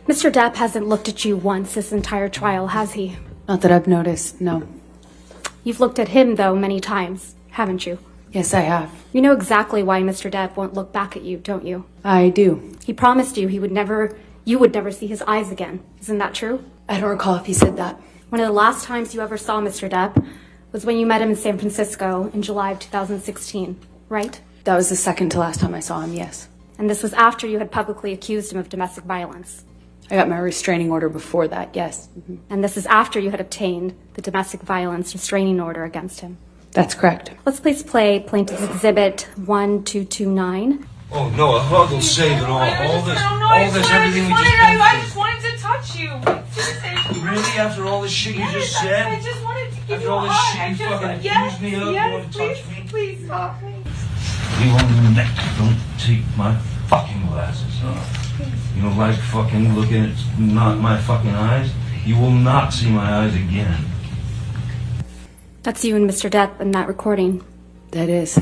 Mr. Depp hasn't looked at you once this entire trial, has he? Not that I've noticed, no. You've looked at him, though, many times, haven't you? Yes, I have. You know exactly why Mr. Depp won't look back at you, don't you? I do. He promised you you would never see his eyes again. Isn't that true? I don't recall if he said that. One of the last times you ever saw Mr. Depp was when you met him in San Francisco in July of 2016, right? That was the second to last time I saw him, yes. And this was after you had publicly accused him of domestic violence. I got my restraining order before that, yes. Mm-hmm. And this is after you had obtained the domestic violence restraining order against him. That's correct. Let's please play Plaintiff's Exhibit 1229. Oh no, a hug will save it all. All this, everything we just been through. I just wanted to touch you. Really? After all this shit you just said? I just wanted to give After you all a this hug. shit you fucking accused me of? You want to touch me? Please stop me. You don't take my fucking glasses off. You don't like fucking looking at not my fucking eyes? You will not see my eyes again. That's you and Mr. Depp in that recording. That is.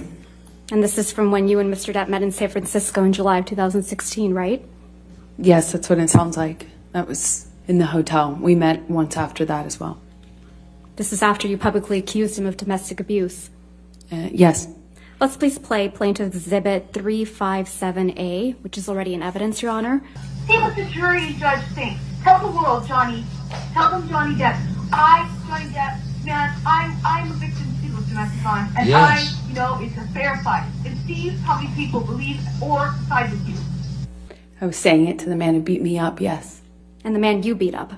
And this is from when you and Mr. Depp met in San Francisco in July of 2016, right? Yes, that's what it sounds like. That was in the hotel. We met once after that as well. This is after you publicly accused him of domestic abuse. Yes. Let's please play Plaintiff's Exhibit 357A, which is already in evidence, Your Honor. See what the jury and judge think. Tell the world, Johnny. Tell them Johnny Depp. Johnny Depp, man, I'm a victim too of domestic violence. And yes. It's a fair fight. And see how many people believe or side with you. I was saying it to the man who beat me up, yes. And the man you beat up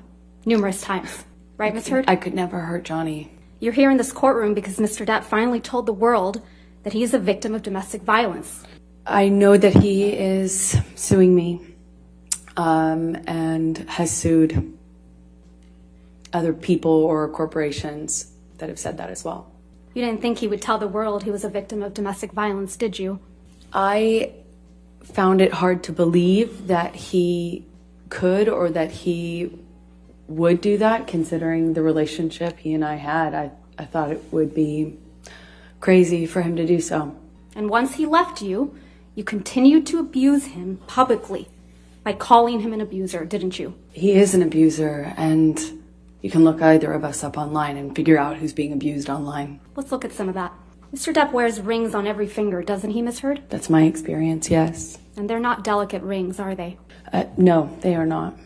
numerous times. Right, Ms. Heard? I could never hurt Johnny. You're here in this courtroom because Mr. Depp finally told the world that he is a victim of domestic violence. I know that he is suing me and has sued other people or corporations that have said that as well. You didn't think he would tell the world he was a victim of domestic violence, did you? I found it hard to believe that he could or that he would do that, considering the relationship he and I had. I thought it would be crazy for him to do so. And once he left you, you continued to abuse him publicly by calling him an abuser, didn't you? He is an abuser, and you can look either of us up online and figure out who's being abused online. Let's look at some of that. Mr. Depp wears rings on every finger, doesn't he, Miss Heard? That's my experience, yes. And they're not delicate rings, are they? No, they are not.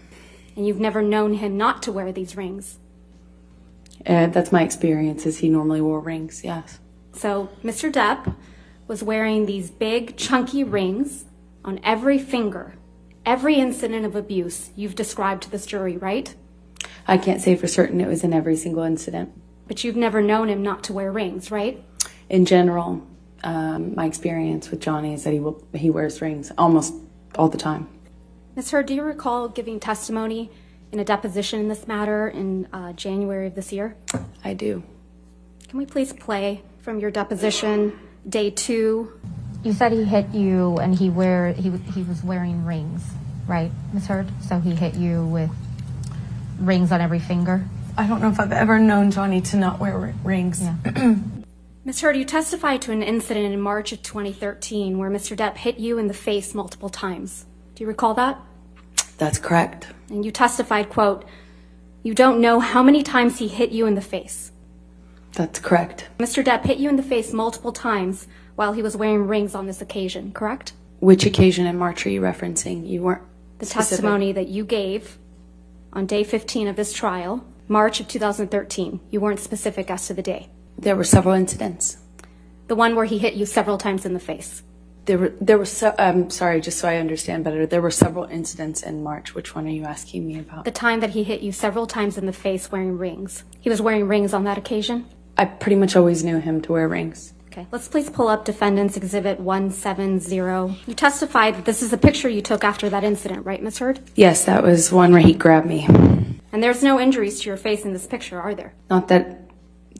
And you've never known him not to wear these rings? That's my experience, is he normally wore rings, yes. So Mr. Depp was wearing these big, chunky rings on every finger. Every incident of abuse you've described to this jury, right? I can't say for certain it was in every single incident. But you've never known him not to wear rings, right? In general, my experience with Johnny is that he wears rings almost all the time. Ms. Heard, do you recall giving testimony in a deposition in this matter in January of this year? I do. Can we please play from your deposition, day 2? You said he hit you and he was wearing rings, right, Ms. Heard? So he hit you with rings on every finger? I don't know if I've ever known Johnny to not wear rings. Yeah. Ms. Heard, you testified to an incident in March of 2013 where Mr. Depp hit you in the face multiple times. Do you recall that? That's correct. And you testified, quote, "You don't know how many times he hit you in the face." That's correct. Mr. Depp hit you in the face multiple times while he was wearing rings on this occasion, correct? Which occasion in March are you referencing? You weren't The specific. testimony that you gave on day 15 of this trial, March of 2013. You weren't specific as to the day. There were several incidents. The one where he hit you several times in the face. Sorry, just so I understand better, there were several incidents in March. Which one are you asking me about? The time that he hit you several times in the face wearing rings. He was wearing rings on that occasion? I pretty much always knew him to wear rings. Okay, let's please pull up Defendant's Exhibit 170. You testified that this is a picture you took after that incident, right, Ms. Heard? Yes, that was one where he grabbed me. And there's no injuries to your face in this picture, are there? Not that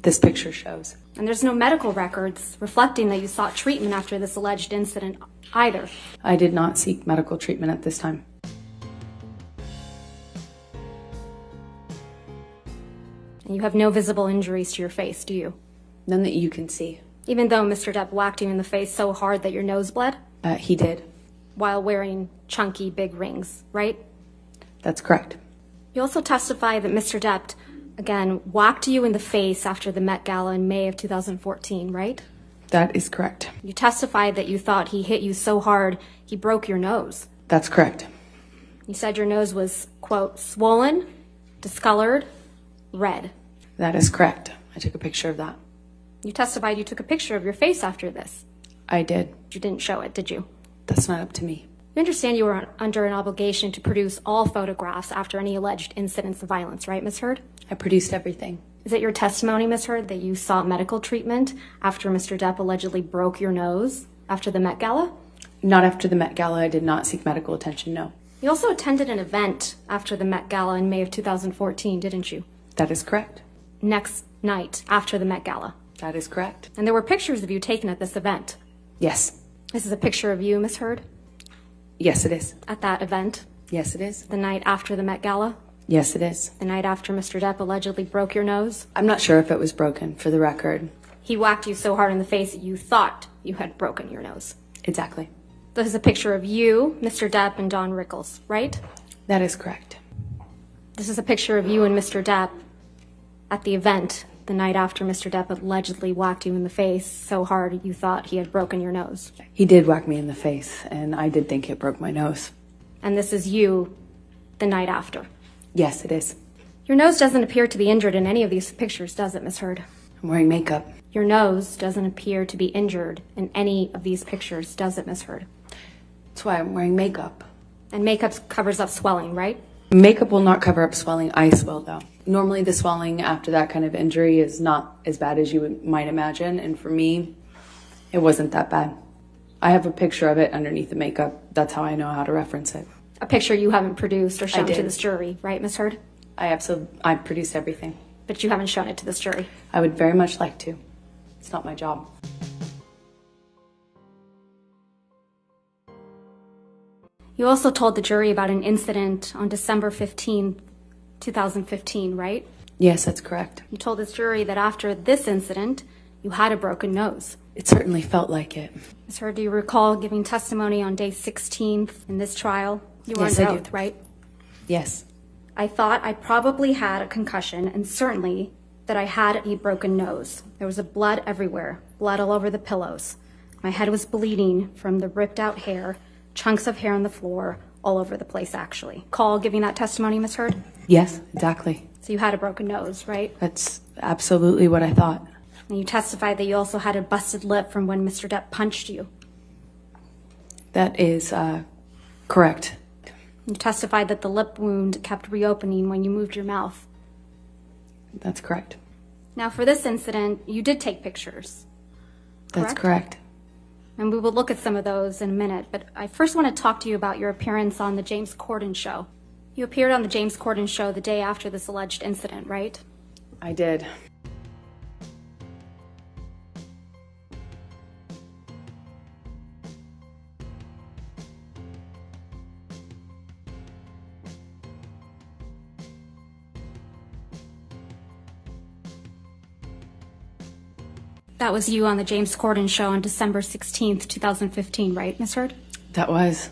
this picture shows. And there's no medical records reflecting that you sought treatment after this alleged incident either. I did not seek medical treatment at this time. And you have no visible injuries to your face, do you? None that you can see. Even though Mr. Depp whacked you in the face so hard that your nose bled? He did. While wearing chunky big rings, right? That's correct. You also testify that Mr. Depp, again, whacked you in the face after the Met Gala in May of 2014, right? That is correct. You testified that you thought he hit you so hard he broke your nose. That's correct. You said your nose was, quote, swollen, discolored, red. That is correct. I took a picture of that. You testified you took a picture of your face after this. I did. You didn't show it, did you? That's not up to me. You understand you were under an obligation to produce all photographs after any alleged incidents of violence, right, Ms. Heard? I produced everything. Is it your testimony, Ms. Heard, that you sought medical treatment after Mr. Depp allegedly broke your nose after the Met Gala? Not after the Met Gala. I did not seek medical attention, no. You also attended an event after the Met Gala in May of 2014, didn't you? That is correct. Next night after the Met Gala. That is correct. And there were pictures of you taken at this event. Yes. This is a picture of you, Ms. Heard, Yes, it is. at that event, Yes, it is. the night after the Met Gala, Yes, it is. the night after Mr. Depp allegedly broke your nose. I'm not sure if it was broken, for the record. He whacked you so hard in the face that you thought you had broken your nose. Exactly. This is a picture of you, Mr. Depp, and Don Rickles, right? That is correct. This is a picture of you and Mr. Depp at the event the night after Mr. Depp allegedly whacked you in the face so hard you thought he had broken your nose. He did whack me in the face, and I did think it broke my nose. And this is you the night after. Yes, it is. Your nose doesn't appear to be injured in any of these pictures, does it, Miss Heard? I'm wearing makeup. Your nose doesn't appear to be injured in any of these pictures, does it, Miss Heard? That's why I'm wearing makeup. And makeup covers up swelling, right? Makeup will not cover up swelling. Ice will, though. Normally, the swelling after that kind of injury is not as bad as you might imagine, and for me, it wasn't that bad. I have a picture of it underneath the makeup. That's how I know how to reference it. A picture you haven't produced or shown did. to this jury, right, Miss Heard? I produced everything. But you haven't shown it to this jury. I would very much like to. It's not my job. You also told the jury about an incident on December 15, 2015, right? Yes, that's correct. You told this jury that after this incident, you had a broken nose. It certainly felt like it. Ms. Heard, do you recall giving testimony on day 16th in this trial? You were Yes, under I do. oath, right? Yes. I thought I probably had a concussion and certainly that I had a broken nose. There was blood everywhere, blood all over the pillows. My head was bleeding from the ripped out hair, chunks of hair on the floor, all over the place actually. Call giving that testimony, Ms. Heard? Yes, exactly. So you had a broken nose, right? That's absolutely what I thought. And you testified that you also had a busted lip from when Mr. Depp punched you. That is correct. You testified that the lip wound kept reopening when you moved your mouth. That's correct. Now, for this incident, you did take pictures. That's Correct? correct. And we will look at some of those in a minute, but I first want to talk to you about your appearance on the James Corden show. You appeared on the James Corden show the day after this alleged incident, right? I did. That was you on the James Corden show on December 16th, 2015, right, Ms. Heard? That was.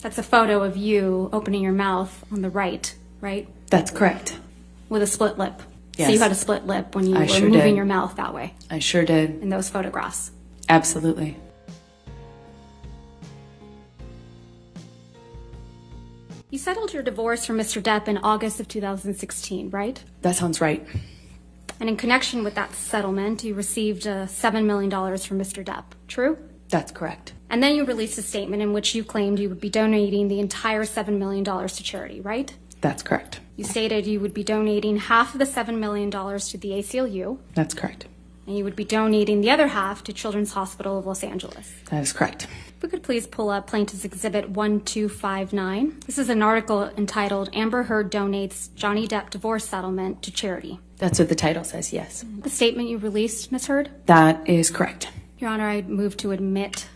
That's a photo of you opening your mouth on the right, right? That's correct. With a split lip. Yes. So you had a split lip when you I were sure moving did. your mouth that way I sure did. in those photographs. Absolutely. You settled your divorce from Mr. Depp in August of 2016, right? That sounds right. And in connection with that settlement, you received $7 million from Mr. Depp, true? That's correct. And then you released a statement in which you claimed you would be donating the entire $7 million to charity, right? That's correct. You stated you would be donating half of the $7 million to the ACLU, That's correct. and you would be donating the other half to Children's Hospital of Los Angeles. That is correct. If we could please pull up Plaintiff's Exhibit 1259. This is an article entitled Amber Heard Donates Johnny Depp Divorce Settlement to Charity. That's what the title says, yes. The statement you released, Ms. Heard? That is correct. Your Honor, I move to admit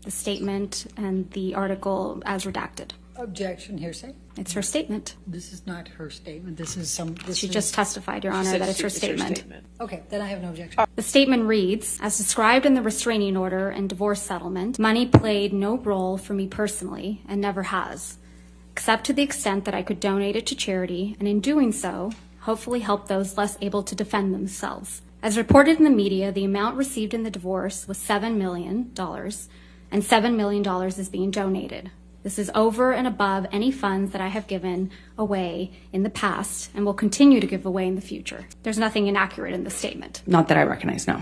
the statement and the article as redacted. Objection, hearsay. It's her statement. This is not her statement. This is She just testified, Your Honor, that it's her statement. Okay, then I have no objection. The statement reads, as described in the restraining order and divorce settlement, money played no role for me personally and never has. except to the extent that I could donate it to charity, and in doing so, hopefully help those less able to defend themselves. As reported in the media, the amount received in the divorce was $7 million, and $7 million is being donated. This is over and above any funds that I have given away in the past and will continue to give away in the future. There's nothing inaccurate in the statement. Not that I recognize, no.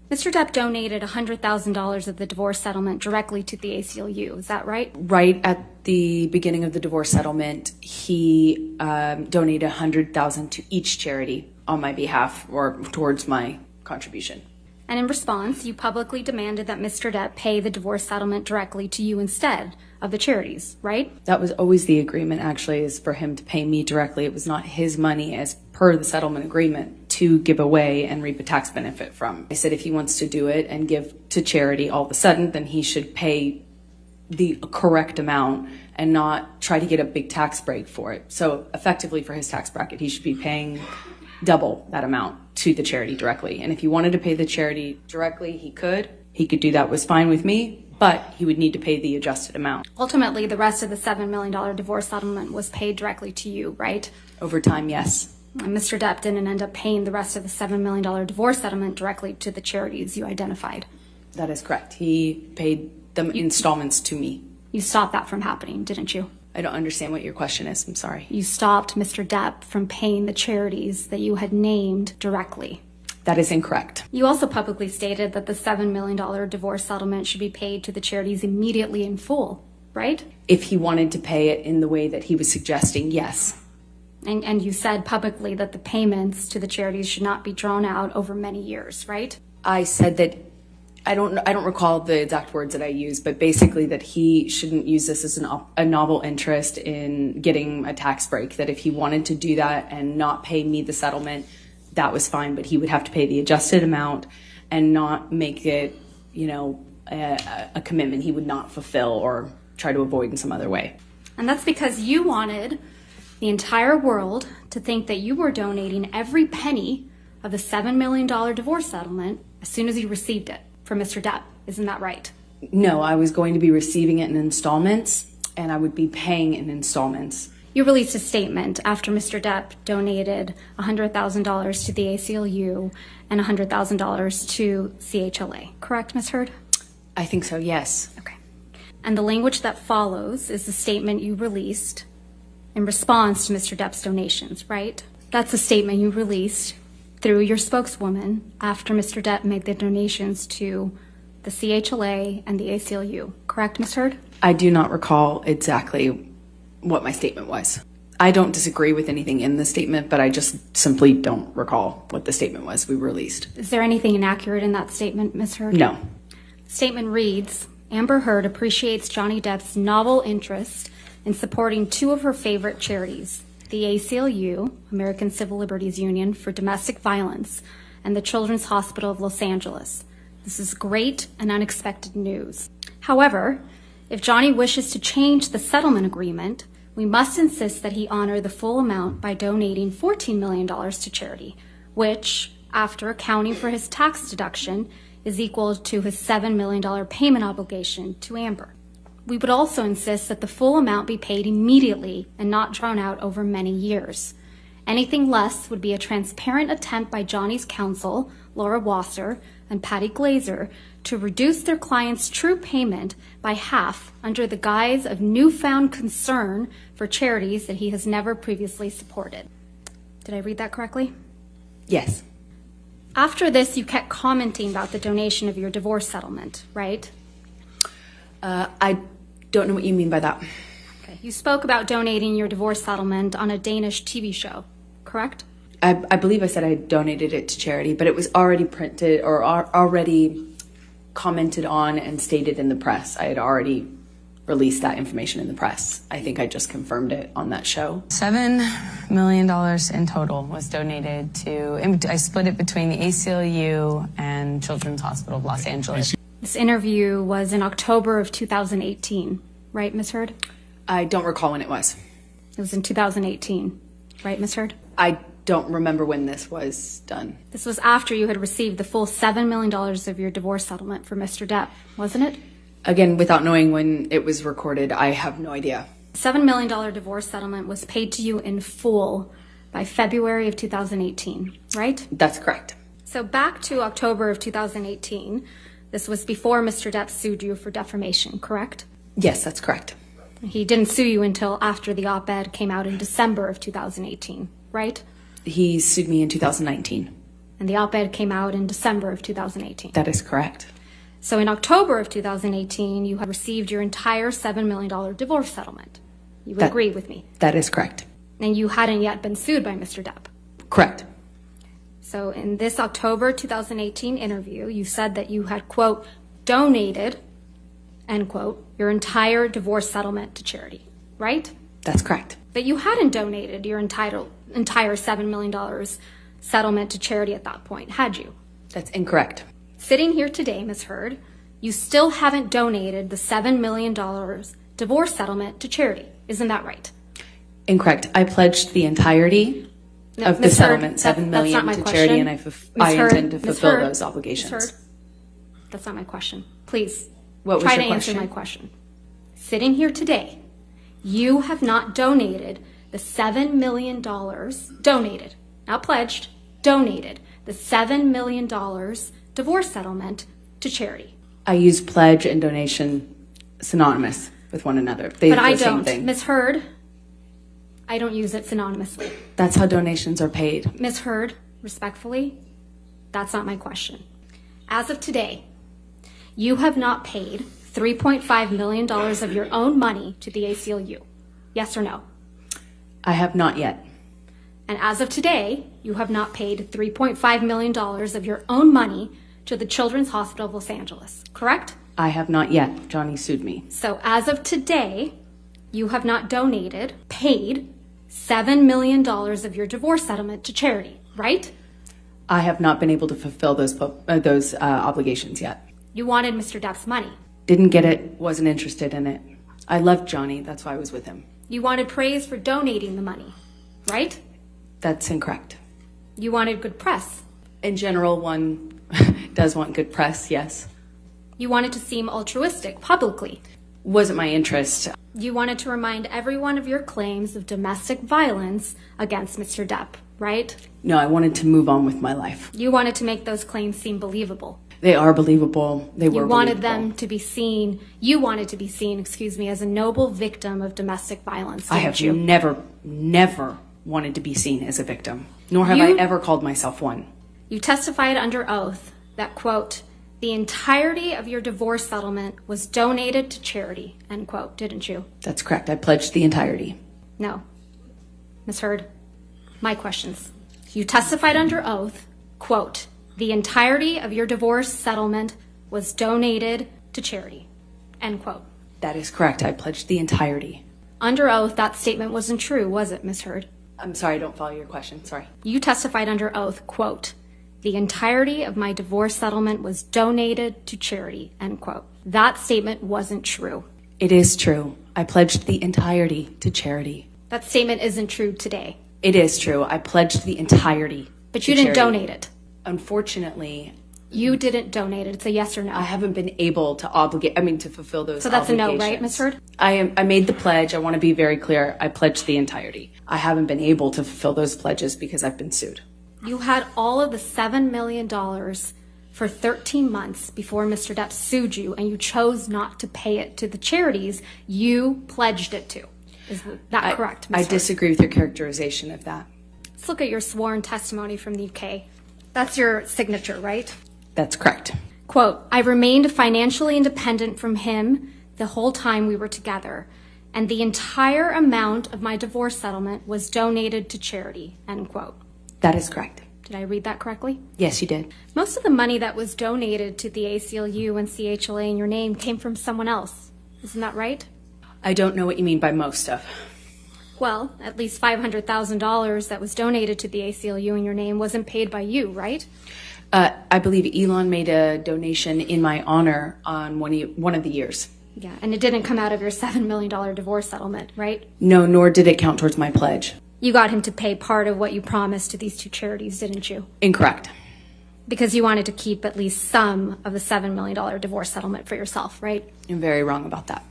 Mr. Depp donated $100,000 of the divorce settlement directly to the ACLU. Is that right? Right at the beginning of the divorce settlement, he donated $100,000 to each charity on my behalf or towards my contribution. And in response, you publicly demanded that Mr. Depp pay the divorce settlement directly to you instead of the charities, right? That was always the agreement, actually, is for him to pay me directly. It was not his money as per the settlement agreement to give away and reap a tax benefit from. I said if he wants to do it and give to charity all of a sudden, then he should pay the correct amount and not try to get a big tax break for it. So effectively for his tax bracket, he should be paying double that amount to the charity directly. And if he wanted to pay the charity directly, he could do that, was fine with me, but he would need to pay the adjusted amount. Ultimately, the rest of the $7 million divorce settlement was paid directly to you, right? Over time, yes. And Mr. Depp didn't end up paying the rest of the $7 million divorce settlement directly to the charities you identified. That is correct. He paid them installments to me. You stopped that from happening, didn't you? I don't understand what your question is. I'm sorry. You stopped Mr. Depp from paying the charities that you had named directly. That is incorrect. You also publicly stated that the $7 million divorce settlement should be paid to the charities immediately in full, right? If he wanted to pay it in the way that he was suggesting, yes. And you said publicly that the payments to the charities should not be drawn out over many years, right? I said that, I don't recall the exact words that I used, but basically that he shouldn't use this as a novel interest in getting a tax break, that if he wanted to do that and not pay me the settlement, that was fine, but he would have to pay the adjusted amount and not make it, a commitment he would not fulfill or try to avoid in some other way. And that's because you wanted the entire world to think that you were donating every penny of the $7 million divorce settlement as soon as you received it from Mr. Depp. Isn't that right? No, I was going to be receiving it in installments, and I would be paying in installments. You released a statement after Mr. Depp donated $100,000 to the ACLU and $100,000 to CHLA. Correct, Ms. Heard? I think so, yes. Okay. And the language that follows is the statement you released in response to Mr. Depp's donations, right? That's the statement you released through your spokeswoman after Mr. Depp made the donations to the CHLA and the ACLU. Correct, Ms. Heard? I do not recall exactly what my statement was. I don't disagree with anything in the statement, but I just simply don't recall what the statement was we released. Is there anything inaccurate in that statement, Ms. Heard? No. The statement reads, Amber Heard appreciates Johnny Depp's novel interest in supporting two of her favorite charities, the ACLU, American Civil Liberties Union for Domestic Violence, and the Children's Hospital of Los Angeles. This is great and unexpected news. However, if Johnny wishes to change the settlement agreement, we must insist that he honor the full amount by donating $14 million to charity, which, after accounting for his tax deduction, is equal to his $7 million payment obligation to Amber. We would also insist that the full amount be paid immediately and not drawn out over many years. Anything less would be a transparent attempt by Johnny's counsel, Laura Wasser and Patty Glazer, to reduce their client's true payment by half under the guise of newfound concern for charities that he has never previously supported. Did I read that correctly? Yes. After this, you kept commenting about the donation of your divorce settlement, right? I don't know what you mean by that. Okay. You spoke about donating your divorce settlement on a Danish TV show, correct? I believe I said I donated it to charity, but it was already printed or already commented on and stated in the press. I had already released that information in the press. I think I just confirmed it on that show. $7 million in total was donated to, I split it between the ACLU and Children's Hospital of Los Angeles. This interview was in October of 2018, right, Ms. Heard? I don't recall when it was. It was in 2018, right, Ms. Heard? I don't remember when this was done. This was after you had received the full $7 million of your divorce settlement for Mr. Depp, wasn't it? Again, without knowing when it was recorded, I have no idea. $7 million divorce settlement was paid to you in full by February of 2018, right? That's correct. So back to October of 2018, this was before Mr. Depp sued you for defamation, correct? Yes, that's correct. He didn't sue you until after the op-ed came out in December of 2018, right? He sued me in 2019. And the op-ed came out in December of 2018. That is correct. So in October of 2018, you had received your entire $7 million divorce settlement. You would agree with me. That is correct. And you hadn't yet been sued by Mr. Depp. Correct. So in this October 2018 interview, you said that you had, quote, donated, end quote, your entire divorce settlement to charity, right? That's correct. But you hadn't donated your entire $7 million settlement to charity at that point, had you? That's incorrect. Sitting here today, Ms. Heard, you still haven't donated the $7 million divorce settlement to charity. Isn't that right? Incorrect. I pledged the entirety of the Ms. settlement, Heard, $7 million my to question. charity, and I Heard, intend to Ms. fulfill Heard, those obligations. Ms. Heard, that's not my question. Please, What was try your to answer question? my question. Sitting here today, you have not donated the $7 million, donated, not pledged, donated the $7 million divorce settlement to charity. I use pledge and donation synonymous with one another. They But do I the same don't. thing. Ms. Heard, I don't use it synonymously. That's how donations are paid. Ms. Heard, respectfully, that's not my question. As of today, you have not paid $3.5 million of your own money to the ACLU. Yes or no? I have not yet. And as of today, you have not paid $3.5 million of your own money to the Children's Hospital of Los Angeles, correct? I have not yet. Johnny sued me. So as of today, you have not donated, paid $7 million of your divorce settlement to charity, right? I have not been able to fulfill those obligations yet. You wanted Mr. Depp's money. Didn't get it, wasn't interested in it. I loved Johnny, that's why I was with him. You wanted praise for donating the money, right? That's incorrect. You wanted good press. In general, one does want good press, yes. You wanted to seem altruistic publicly. Wasn't my interest. You wanted to remind everyone of your claims of domestic violence against Mr. Depp, right? No, I wanted to move on with my life. You wanted to make those claims seem believable. They are believable. They were You wanted believable. them to be seen, you wanted to be seen, as a noble victim of domestic violence, I didn't have you? never wanted to be seen as a victim, nor have You- I ever called myself one. You testified under oath that, quote, the entirety of your divorce settlement was donated to charity, end quote, didn't you? That's correct. I pledged the entirety. No. Ms. Heard, my questions. You testified under oath, quote, the entirety of your divorce settlement was donated to charity, end quote. That is correct. I pledged the entirety. Under oath, that statement wasn't true, was it, Ms. Heard? I'm sorry, I don't follow your question. Sorry. You testified under oath, quote, the entirety of my divorce settlement was donated to charity, end quote. That statement wasn't true. It is true. I pledged the entirety to charity. That statement isn't true today. It is true. I pledged the entirety. But to you didn't charity. donate it. Unfortunately, You didn't donate it. It's a yes or no. I haven't been able to fulfill those So that's a no, obligations. right, Ms. Heard? I made the pledge. I want to be very clear. I pledged the entirety. I haven't been able to fulfill those pledges because I've been sued. You had all of the $7 million for 13 months before Mr. Depp sued you, and you chose not to pay it to the charities you pledged it to. Is that correct, Ms. I Heard? disagree with your characterization of that. Let's look at your sworn testimony from the UK. That's your signature, right? That's correct. Quote, I remained financially independent from him the whole time we were together, and the entire amount of my divorce settlement was donated to charity, end quote. That is correct. Did I read that correctly? Yes, you did. Most of the money that was donated to the ACLU and CHLA in your name came from someone else. Isn't that right? I don't know what you mean by most of. Well, at least $500,000 that was donated to the ACLU in your name wasn't paid by you, right? I believe Elon made a donation in my honor on one of the years. Yeah, and it didn't come out of your $7 million divorce settlement, right? No, nor did it count towards my pledge. You got him to pay part of what you promised to these two charities, didn't you? Incorrect. Because you wanted to keep at least some of the $7 million divorce settlement for yourself, right? You're very wrong about that.